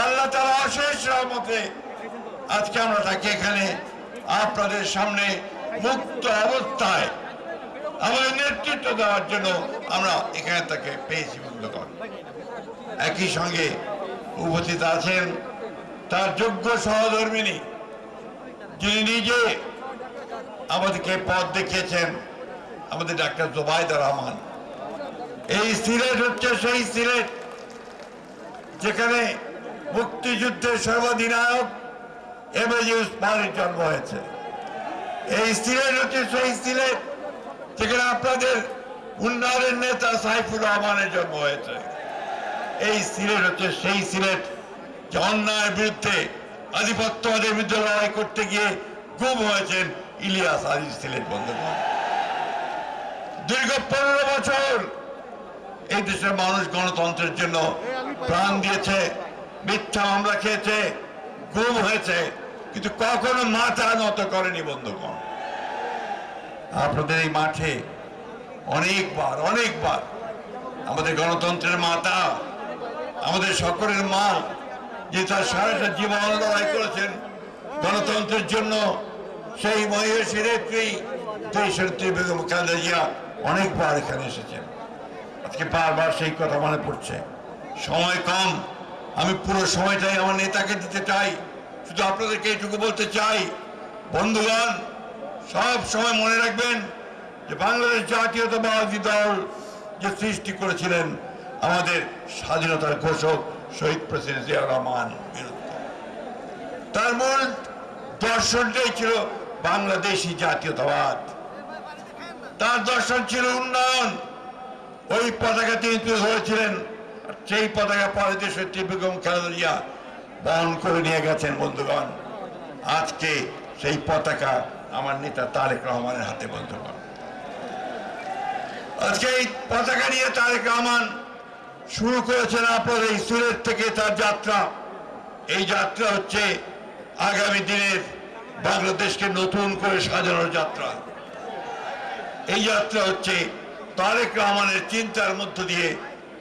আল্লাহ তাআলা অশেষ রহমতে আজকে আমরা তাকে এখানে আপনাদের সামনে মুক্ত অবস্থায় আমাদের নেতৃত্ব দেওয়ার জন্য আমরা এখানে তাকে পেয়েছি। বন্ধুগণ, একই সঙ্গে উপস্থিত আছেন তার যোগ্য সহধর্মিনী, যিনি নিজে আমাদেরকে পথ দেখিয়েছেন, আমাদের ডাক্তার জোবাইদা রহমান। এই সিলেট হচ্ছে সেই সিলেট যেখানে মুক্তিযুদ্ধের সর্বাধিনায়ক এমএজি উসমানের জন্ম হয়েছে। এই সিলেট হচ্ছে সেই সিলেট যেখানে আপনাদের উন্নয়নের নেতা সাইফুর রহমানের জন্ম হয়েছে। এই সিলেট হচ্ছে সেই সিলেট যে অন্যায়ের বিরুদ্ধে, আধিপত্যবাদের বিরুদ্ধে লড়াই করতে গিয়ে গুম হয়েছেন ইলিয়াস আলীর সিলেট। বন্ধুগণ, দীর্ঘ 15 বছর এই দেশের মানুষ গণতন্ত্রের জন্য প্রাণ দিয়েছে, মিথ্যা মামলা খেয়েছে, গুম হয়েছে, কিন্তু কখনো মাথা নত করেনি। বন্ধুগণ, আপনাদের এই মাঠে অনেকবার আমাদের গণতন্ত্রের মাতা, আমাদের সকলের মা, যে তার সারাটা জীবন লড়াই করেছেন গণতন্ত্রের জন্য, সেই মহিষী নেত্রী দেশনেত্রী বেগম খালেদা জিয়া অনেকবার এখানে এসেছেন। আজকে বারবার সেই কথা মনে পড়ছে। সময় কম, আমি পুরো সময়টাই আমার নেতাকে দিতে চাই। শুধু আপনাদেরকে এইটুকু বলতে চাই, বন্ধুগণ, সব সময় মনে রাখবেন যে বাংলাদেশ জাতীয়তাবাদী দল যে সৃষ্টি করেছিলেন আমাদের স্বাধীনতার ঘোষক শহীদ প্রেসিডেন্ট জিয়া রহমান বিরুদ্ধে, তার মূল দর্শনটাই ছিল বাংলাদেশি জাতীয়তাবাদ। তার দর্শন ছিল উন্নয়ন। ওই পতাকা তিনি তুলে ধরেছিলেন, সেই পতাকা পরে দেশনেত্রী বেগম খালেদা জিয়া বহন করে নিয়ে গেছেন। বন্ধুগণ, আজকে সেই পতাকা আমার নেতা তারেক রহমানের হাতে। বন্ধুগণ, আজকে এই পতাকা নিয়ে তারেক রহমান শুরু করেছেন আপনাদের এই সিলেট থেকে তার যাত্রা। এই যাত্রা হচ্ছে আগামী দিনের বাংলাদেশকে নতুন করে সাজানোর যাত্রা। এই যাত্রা হচ্ছে তারেক রহমানের চিন্তার মধ্য দিয়ে,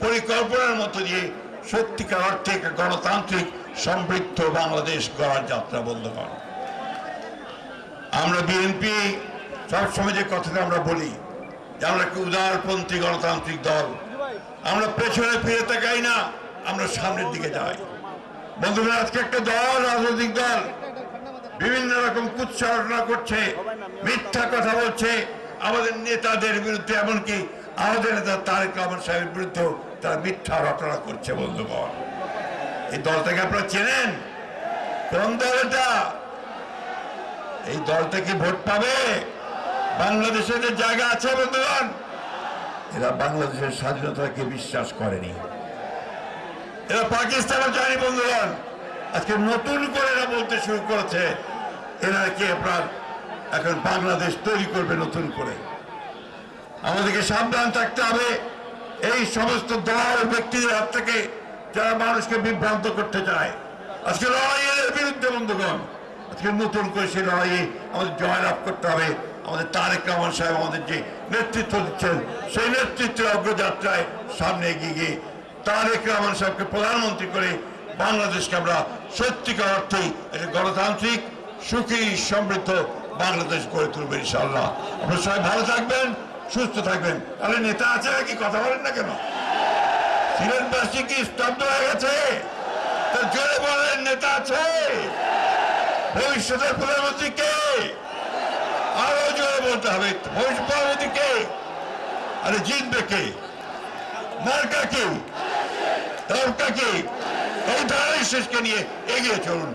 পরিকল্পনার মধ্য দিয়ে সত্যিকার অর্থে গণতান্ত্রিক সমৃদ্ধ বাংলাদেশ গড়ার যাত্রা। বন্ধুগণ, আমরা বিএনপি সবসময় যে কথাটা আমরা বলি যে আমরা একটি উদারপন্থী গণতান্ত্রিক দল, আমরা পেছনে ফিরে তাকাই না, আমরা সামনের দিকে যাই। বন্ধুগণ, আজকে একটা দল, রাজনৈতিক দল বিভিন্ন রকম কুৎসারণা করছে, মিথ্যা কথা বলছে আমাদের নেতাদের বিরুদ্ধে, এমনকি আমাদের নেতা তারেক রহমান সাহেবের বিরুদ্ধেও তারা মিথ্যা রটনা করছে। বন্ধুগণ, এই দলটাকে আপনারা চেনেন? কোন দল এটা? এই দলটা কি ভোট পাবে? বাংলাদেশের জায়গা আছে? বন্ধুগণ, এরা বাংলাদেশের স্বাধীনতাকে বিশ্বাস করেনি, এরা পাকিস্তানও যায়নি। বন্ধুগণ, আজকে নতুন করে এরা বলতে শুরু করেছে এরা কি আপনার এখন বাংলাদেশ তৈরি করবে নতুন করে। আমাদেরকে সাবধান থাকতে হবে এই সমস্ত দল ব্যক্তিদের হাত থেকে যারা মানুষকে বিভ্রান্ত করতে চায়। আজকে লড়াইয়ের বিরুদ্ধে। বন্ধুগণ, আজকে নতুন করে সেই লড়াইয়ে আমাদের জয়লাভ করতে হবে। আমাদের তারেক রহমান সাহেব আমাদের যে নেতৃত্ব দিচ্ছেন, সেই নেতৃত্বের অগ্রযাত্রায় সামনে এগিয়ে গিয়ে তারেক রহমান সাহেবকে প্রধানমন্ত্রী করে বাংলাদেশকে আমরা সত্যিকার অর্থেই একটা গণতান্ত্রিক, সুখী, সমৃদ্ধ বাংলাদেশ গড়ে তুলবেন ইনশাআল্লাহ। আপনারা সবাই ভালো থাকবেন, সুস্থ থাকবেন। তাহলে নেতা আছে নাকি? কথা বলেন না কেন? সিলেটবাসী কি স্তব্ধ হয়ে গেছে? জোরে বলেন, নেতা আছে? ভবিষ্যতের প্রধানমন্ত্রী কে? আরো জোরে বলতে হবে, ভবিষ্যৎ প্রধানমন্ত্রী কে? আরে জিতবে কে? মার্কা কে? দলটা কে? এই ধারণা শেষকে নিয়ে এগিয়ে চলুন।